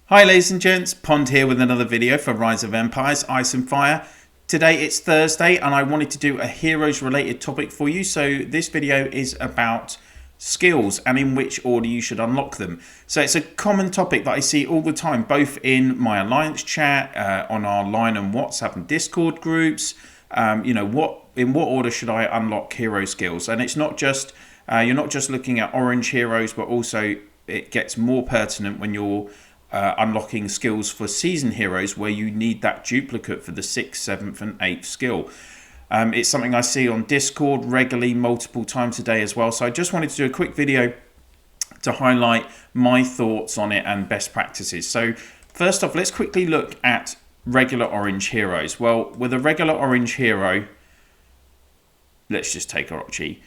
Hi ladies and gents, Pond here with another video for Rise of Empires, Ice and Fire. Today it's Thursday and I wanted to do a heroes related topic for you. So this video is about skills and in which order you should unlock them. So it's a common topic that I see all the time, both in my Alliance chat, on our Line and WhatsApp and Discord groups. In what order should I unlock hero skills? And it's not just, you're not just looking at orange heroes, but also it gets more pertinent when you're unlocking skills for season heroes where you need that duplicate for the 6th, 7th and 8th skill. It's something I see on Discord regularly, multiple times a day as well. So I just wanted to do a quick video to highlight my thoughts on it and best practices. So first off, let's quickly look at regular orange heroes. Well, with a regular orange hero, let's just take Orochi.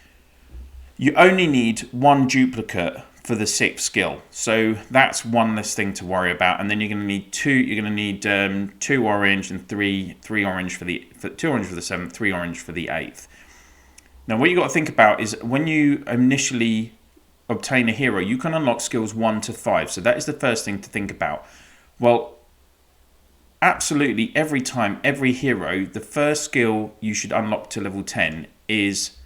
You only need one duplicate for the 6th skill, so that's one less thing to worry about. And then you're going to need two. You're going to need 2 orange and three orange for 2 orange for the 7th, 3 orange for the 8th. Now, what you got to think about is when you initially obtain a hero, you can unlock skills 1 to 5. So that is the first thing to think about. Well, absolutely every time, every hero, the first skill you should unlock to level 10 is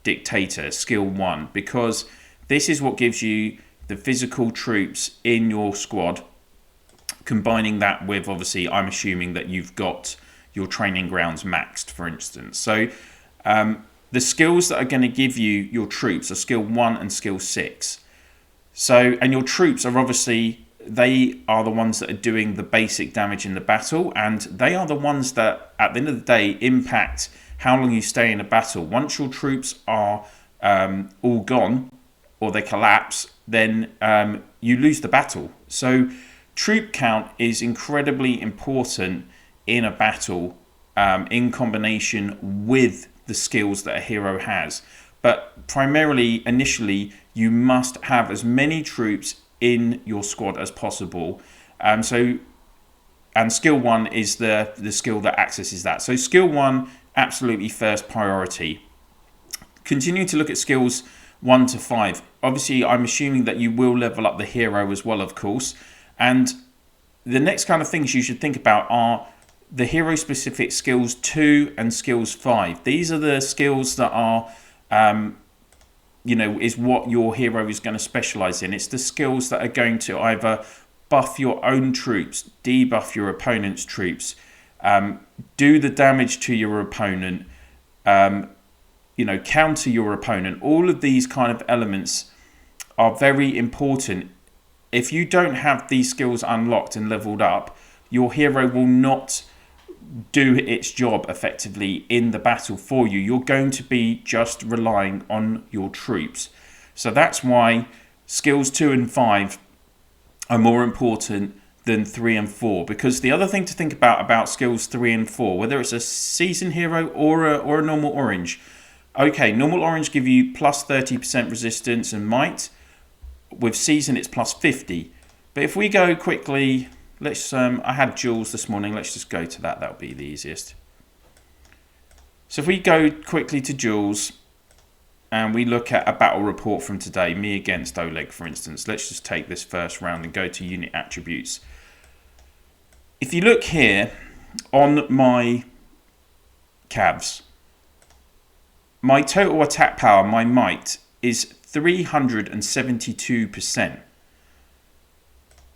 Dictator, skill 1, because this is what gives you the physical troops in your squad. Combining that with, obviously, I'm assuming that you've got your training grounds maxed, for instance. So the skills that are going to give you your troops are skill 1 and skill 6. So, and your troops are obviously, they are the ones that are doing the basic damage in the battle, and they are the ones that, at the end of the day, impact how long you stay in a battle. Once your troops are all gone, or they collapse, then you lose the battle. So troop count is incredibly important in a battle, in combination with the skills that a hero has. But primarily, initially, you must have as many troops in your squad as possible. And skill 1 is the skill that accesses that. So skill 1, absolutely first priority. Continuing to look at skills 1 to 5. Obviously, I'm assuming that you will level up the hero as well, of course. And the next kind of things you should think about are the hero-specific skills 2 and skills 5. These are the skills that are, is what your hero is going to specialize in. It's the skills that are going to either buff your own troops, debuff your opponent's troops, do the damage to your opponent, counter your opponent. All of these kind of elements are very important. If you don't have these skills unlocked and leveled up, your hero will not do its job effectively in the battle for you. You're going to be just relying on your troops. So that's why skills 2 and 5 are more important than 3 and 4. Because the other thing to think about skills 3 and 4, whether it's a season hero or a normal orange. Okay, normal orange give you plus 30% resistance and might. With season, it's plus 50. But if we go quickly, let's. I had Jules this morning. Let's just go to that. That'll be the easiest. So if we go quickly to Jules, and we look at a battle report from today, me against Oleg, for instance. Let's just take this first round and go to unit attributes. If you look here on my calves, my total attack power, my might, is 372%.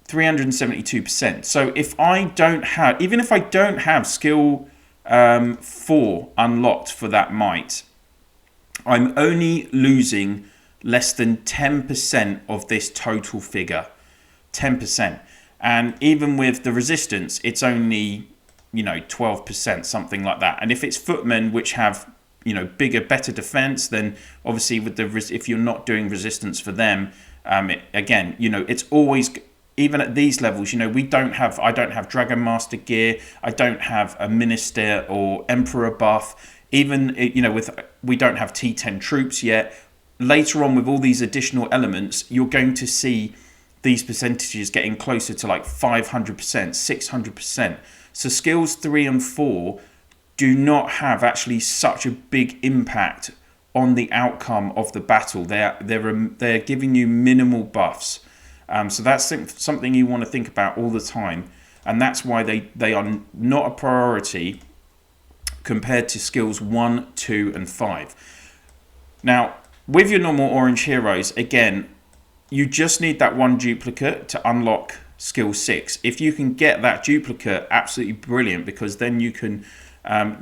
372%. So if I don't have, even if I don't have skill 4 unlocked for that might, I'm only losing less than 10% of this total figure. 10%. And even with the resistance, it's only, 12%, something like that. And if it's Footmen, which have, bigger, better defense, then obviously with if you're not doing resistance for them, again, it's always, even at these levels, I don't have Dragon Master gear, I don't have a Minister or Emperor buff, even, we don't have T10 troops yet. Later on, with all these additional elements, you're going to see these percentages getting closer to like 500%, 600%. So skills 3 and 4 do not have actually such a big impact on the outcome of the battle. They're giving you minimal buffs. So that's something you want to think about all the time, and that's why they are not a priority compared to skills 1, 2 and 5. Now with your normal orange heroes, again, you just need that one duplicate to unlock skill 6. If you can get that duplicate, absolutely brilliant, because then you can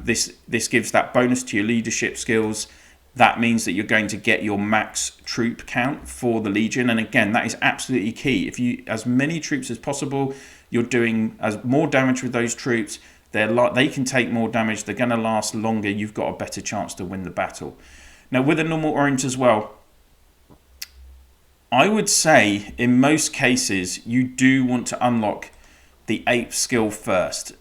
this gives that bonus to your leadership skills. That means that you're going to get your max troop count for the Legion, and again, that is absolutely key. If you as many troops as possible, you're doing as more damage with those troops. They can take more damage. They're going to last longer. You've got a better chance to win the battle. Now with a normal orange as well, I would say in most cases you do want to unlock the 8th skill first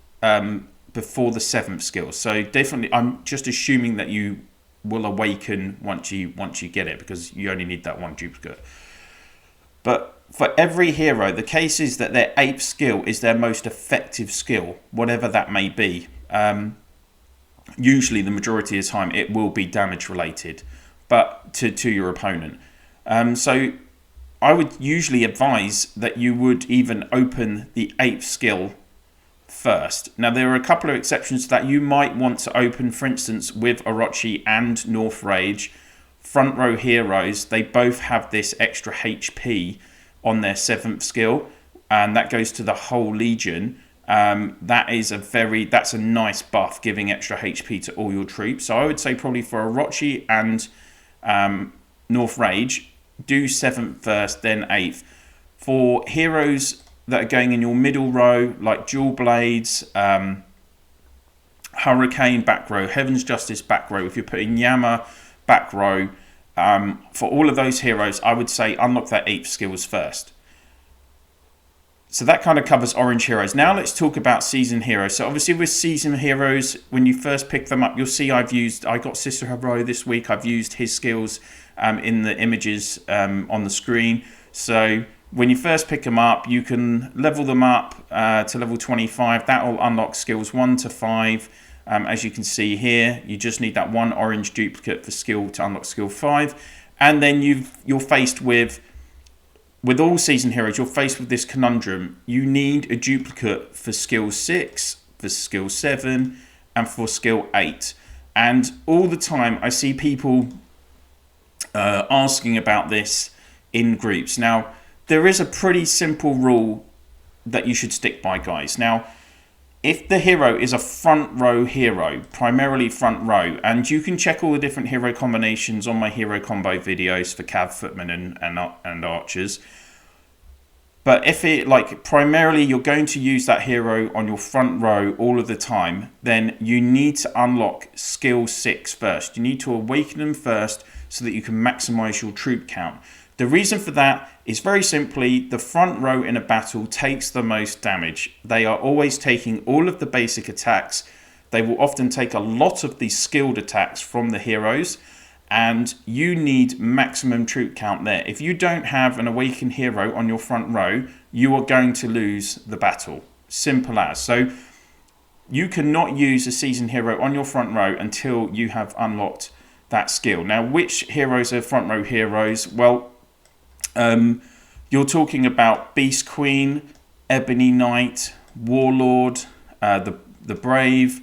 before the 7th skill. So definitely, I'm just assuming that you will awaken once you get it, because you only need that one duplicate. But for every hero, the case is that their 8th skill is their most effective skill, whatever that may be. Usually the majority of the time it will be damage related, but to your opponent. So I would usually advise that you would even open the 8th skill first. Now there are a couple of exceptions to that. You might want to open, for instance, with Orochi and North Rage, front row heroes. They both have this extra HP on their 7th skill, and that goes to the whole Legion. That's a nice buff, giving extra HP to all your troops. So I would say probably for Orochi and North Rage, do 7th first, then 8th. For heroes that are going in your middle row, like Dual Blades, Hurricane back row, Heaven's Justice back row, if you're putting Yama back row, for all of those heroes, I would say unlock their 8th skills first. So that kind of covers orange heroes. Now let's talk about season heroes. So obviously with season heroes, when you first pick them up, you'll see I got Sister Hero this week. I've used his skills in the images on the screen. So when you first pick them up, you can level them up to level 25. That will unlock skills 1 to 5. As you can see here, you just need that one orange duplicate for skill to unlock skill 5. And then you're faced with all season heroes, you're faced with this conundrum. You need a duplicate for skill 6, for skill 7, and for skill 8. And all the time I see people asking about this in groups. Now, there is a pretty simple rule that you should stick by, guys. Now, if the hero is a front row hero, primarily front row, and you can check all the different hero combinations on my hero combo videos for Cav, Footmen and Archers. But if it, like, primarily you're going to use that hero on your front row all of the time, then you need to unlock skill 6 first. You need to awaken them first so that you can maximize your troop count. The reason for that is very simply the front row in a battle takes the most damage. They are always taking all of the basic attacks. They will often take a lot of the skilled attacks from the heroes, and you need maximum troop count there. If you don't have an awakened hero on your front row, you are going to lose the battle. Simple as. So you cannot use a seasoned hero on your front row until you have unlocked that skill. Now, which heroes are front row heroes? Well, you're talking about Beast Queen, Ebony Knight, Warlord, the Brave.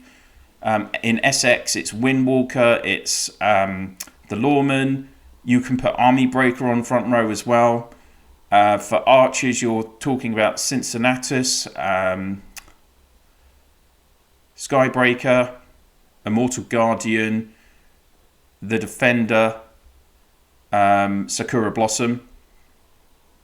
In SX, it's Windwalker, it's the Lawman. You can put Army Breaker on front row as well. For Archers, you're talking about Cincinnatus, Skybreaker, Immortal Guardian, the Defender, Sakura Blossom.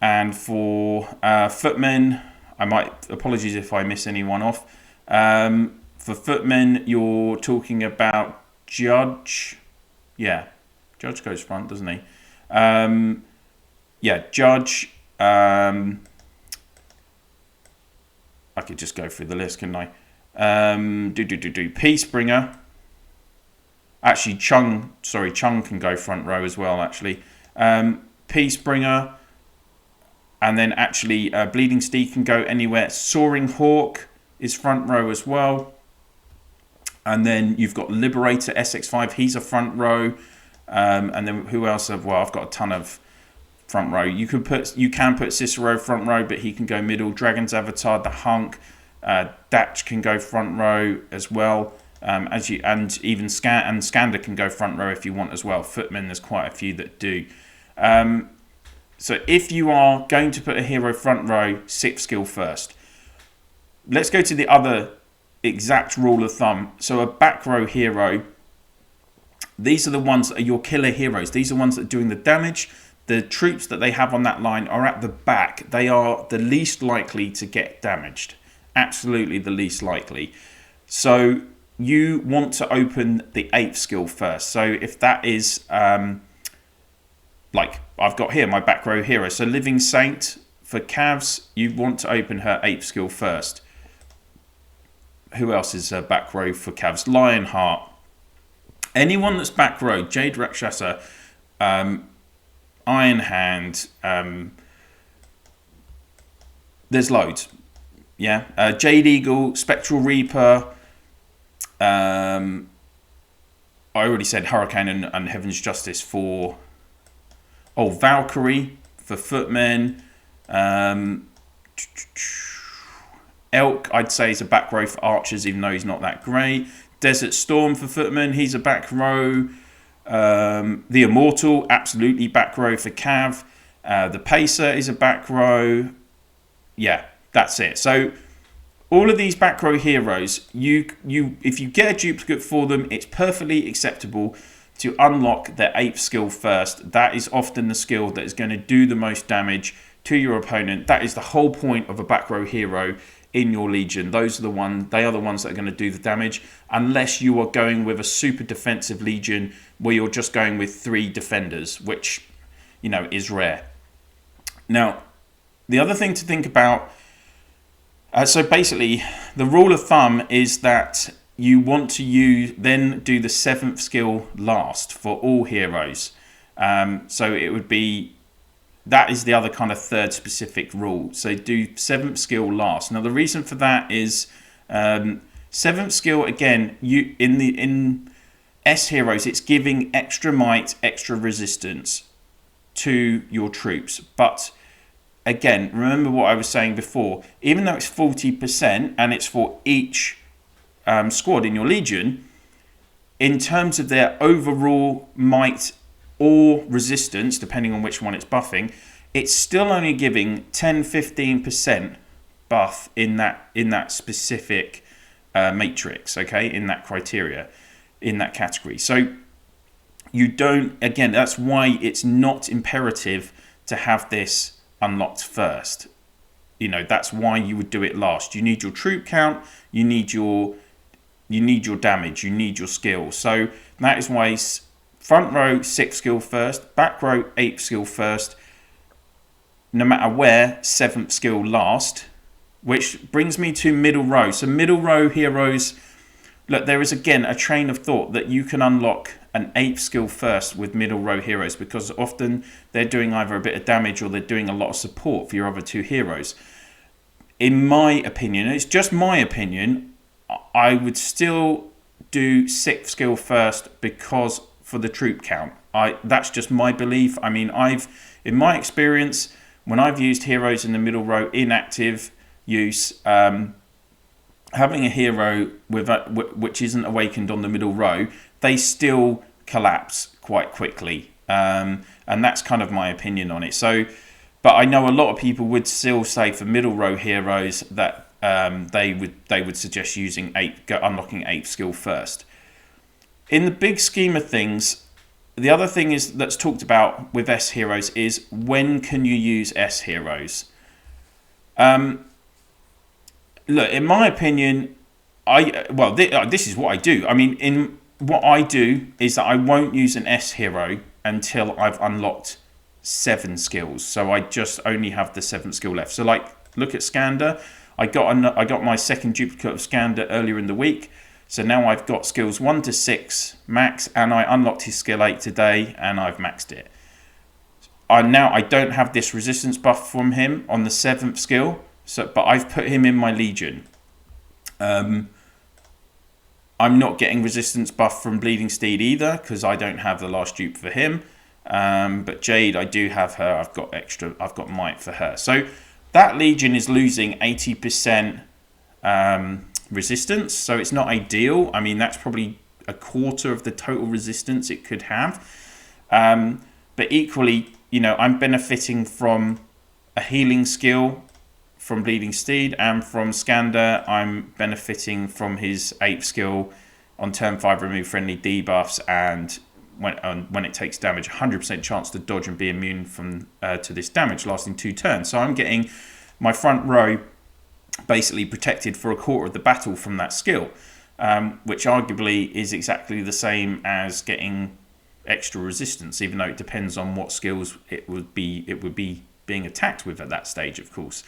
And for Footmen, apologies if I miss anyone off. For Footmen, you're talking about Judge. Yeah, Judge goes front, doesn't he? Yeah, Judge. I could just go through the list, couldn't I? Peacebringer. Actually, Chung can go front row as well, actually. Peacebringer. And then actually, Bleeding Steed can go anywhere. Soaring Hawk is front row as well. And then you've got Liberator SX5. He's a front row. And then who else? Well, I've got a ton of front row. You can put Cicero front row, but he can go middle. Dragon's Avatar, the Hunk, Datch can go front row as well. And even Skander can go front row if you want as well. Footmen, there's quite a few that do. So if you are going to put a hero front row, 6th skill first. Let's go to the other exact rule of thumb. So a back row hero, these are the ones that are your killer heroes. These are ones that are doing the damage. The troops that they have on that line are at the back. They are the least likely to get damaged. Absolutely the least likely. So you want to open the 8th skill first. So if that is like I've got here, my back row hero. So Living Saint for Cavs, you want to open her 8th skill first. Who else is back row for Cavs? Lionheart. Anyone that's back row, Jade Rakshasa, Iron Hand, there's loads. Yeah, Jade Eagle, Spectral Reaper. I already said Hurricane and Heaven's Justice for... Oh, Valkyrie for Footmen. Elk, I'd say, is a back row for Archers, even though he's not that great. Desert Storm for Footmen, he's a back row. The Immortal, absolutely back row for Cav. The Pacer is a back row. Yeah, that's it. So all of these back row heroes, if you get a duplicate for them, it's perfectly acceptable to unlock their 8th skill first. That is often the skill that is going to do the most damage to your opponent. That is the whole point of a back row hero in your legion. They are the ones that are going to do the damage, unless you are going with a super defensive legion where you're just going with 3 defenders, which, you know, is rare. Now, the other thing to think about, so basically the rule of thumb is that you want to then do the 7th skill last for all heroes. So it would be, that is the other kind of 3rd specific rule. So do 7th skill last. Now the reason for that is 7th skill, again, in S heroes, it's giving extra might, extra resistance to your troops. But again, remember what I was saying before, even though it's 40% and it's for each squad in your legion, in terms of their overall might or resistance, depending on which one it's buffing, it's still only giving 10-15% buff in that specific matrix, okay, in that criteria, in that category. So you don't, again, that's why it's not imperative to have this unlocked first. You know, that's why you would do it last. You need your troop count, you need your damage, you need your skill. So that is why front row 6th skill first, back row 8th skill first, no matter where, 7th skill last, which brings me to middle row. So middle row heroes, look, there is again a train of thought that you can unlock an 8th skill first with middle row heroes, because often they're doing either a bit of damage or they're doing a lot of support for your other 2 heroes. In my opinion, it's just my opinion, I would still do 6th skill first because for the troop count. That's just my belief. I mean, in my experience, when I've used heroes in the middle row in active use, having a hero which isn't awakened on the middle row, they still collapse quite quickly. And that's kind of my opinion on it. So, but I know a lot of people would still say for middle row heroes that they would suggest using unlocking 8th skill first. In the big scheme of things, the other thing that's talked about with S heroes is when can you use S heroes? Look, in my opinion, this is what I do. I mean, what I do is that I won't use an S hero until I've unlocked 7 skills. So I just only have the 7th skill left. So like, look at Skander. I got my 2nd duplicate of Skander earlier in the week. So now I've got skills 1 to 6 max, and I unlocked his skill 8 today, and I've maxed it. Now I don't have this resistance buff from him on the 7th skill, but I've put him in my legion. I'm not getting resistance buff from Bleeding Steed either, because I don't have the last dupe for him. But Jade, I do have her. I've got might for her. So that Legion is losing 80% resistance. So it's not ideal. I mean, that's probably a quarter of the total resistance it could have. But equally, you know, I'm benefiting from a healing skill from Bleeding Steed, and from Skander, I'm benefiting from his 8th skill on turn 5, remove friendly debuffs, and when it takes damage, 100% chance to dodge and be immune from to this damage lasting 2 turns. So I'm getting my front row basically protected for a quarter of the battle from that skill, which arguably is exactly the same as getting extra resistance, even though it depends on what skills it would be being attacked with at that stage, of course.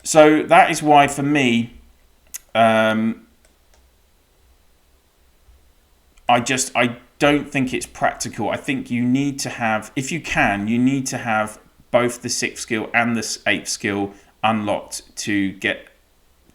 So that is why, for me, I don't think it's practical. I think you need to have, if you can, you need to have both the 6th skill and the 8th skill unlocked to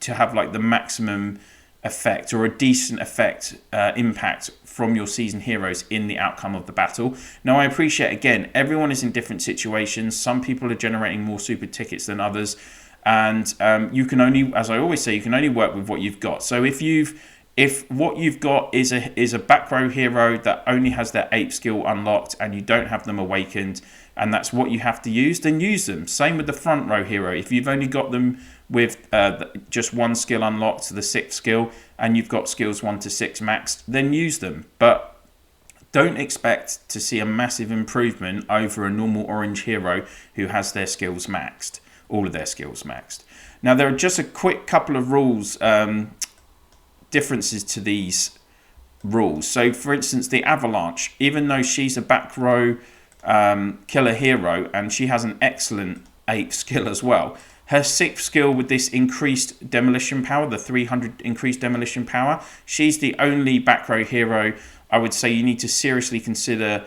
have like the maximum effect, or a decent effect, impact from your seasoned heroes in the outcome of the battle. Now, I appreciate, again, everyone is in different situations. Some people are generating more super tickets than others, and you can only, as I always say, you can only work with what you've got. So if what you've got is a back row hero that only has their 8th skill unlocked and you don't have them awakened, and that's what you have to use, then use them. Same with the front row hero. If you've only got them with just 1 skill unlocked, the 6th skill, and you've got skills 1 to 6 maxed, then use them. But don't expect to see a massive improvement over a normal orange hero who has their skills maxed, all of their skills maxed. Now, there are just a quick couple of rules, differences to these rules. So, for instance, the Avalanche, even though she's a back row killer hero and she has an excellent 8th skill as well, her 6th skill with this increased demolition power, the 300 increased demolition power, she's the only back row hero I would say you need to seriously consider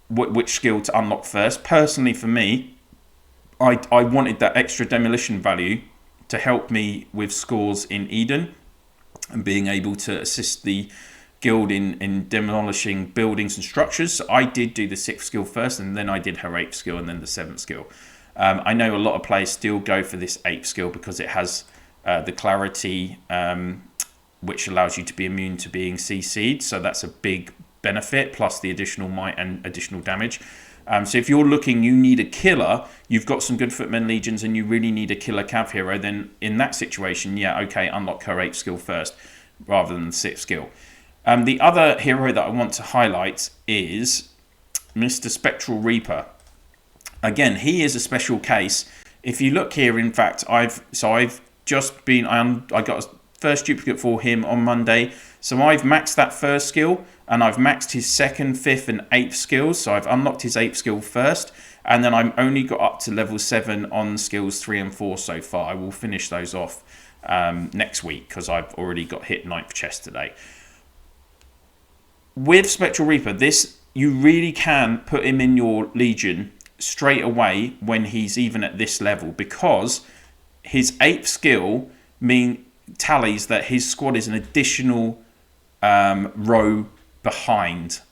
which skill to unlock first. Personally, for me, I wanted that extra demolition value to help me with scores in Eden and being able to assist the guild in demolishing buildings and structures. So I did do the 6th skill first, and then I did her 8th skill and then the 7th skill. I know a lot of players still go for this 8th skill because it has the clarity, which allows you to be immune to being CC'd. So that's a big benefit, plus the additional might and additional damage. So if you're looking, you need a killer, you've got some good Footmen Legions and you really need a killer cav hero, then in that situation, yeah, okay, unlock her 8th skill first rather than the 6th skill. The other hero that I want to highlight is Mr. Spectral Reaper. Again, he is a special case. If you look here, in fact, I've just been, I got a first duplicate for him on Monday. So I've maxed that first skill, and I've maxed his 2nd, 5th, and 8th skills. So I've unlocked his 8th skill first, and then I've only got up to level 7 on skills 3 and 4 so far. I will finish those off next week because I've already got hit 9th chest today. With Spectral Reaper, this, you really can put him in your Legion straight away when he's even at this level, because his 8th skill tallies that his squad is an additional row behind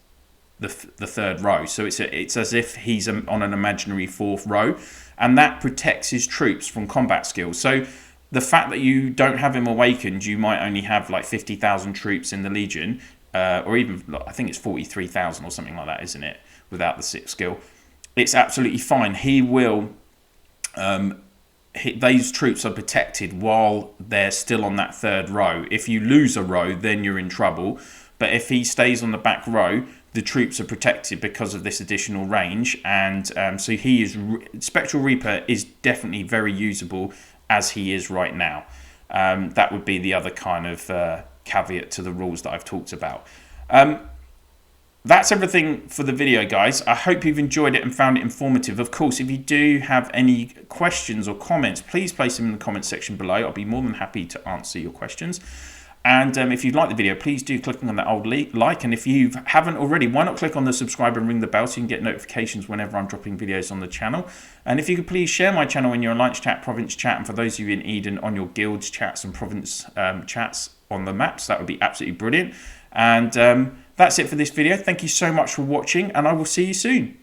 the 3rd row. So it's as if he's on an imaginary 4th row, and that protects his troops from combat skills. So the fact that you don't have him awakened, you might only have like 50,000 troops in the Legion, or even, I think it's 43,000 or something like that, isn't it, without the 6th skill. It's absolutely fine. He will, those troops are protected while they're still on that 3rd row. If you lose a row, then you're in trouble. But if he stays on the back row, the troops are protected because of this additional range. And so he is, Spectral Reaper is definitely very usable as he is right now. That would be the other kind of caveat to the rules that I've talked about. That's everything for the video, guys. I hope you've enjoyed it and found it informative. Of course, if you do have any questions or comments, please place them in the comment section below. I'll be more than happy to answer your questions. And if you'd like the video, please do click on that old like. And if you haven't already, why not click on the subscribe and ring the bell so you can get notifications whenever I'm dropping videos on the channel. And if you could please share my channel in your Alliance chat, Province chat, and for those of you in Eden, on your guilds chats and Province chats on the maps, that would be absolutely brilliant. And That's it for this video. Thank you so much for watching, and I will see you soon.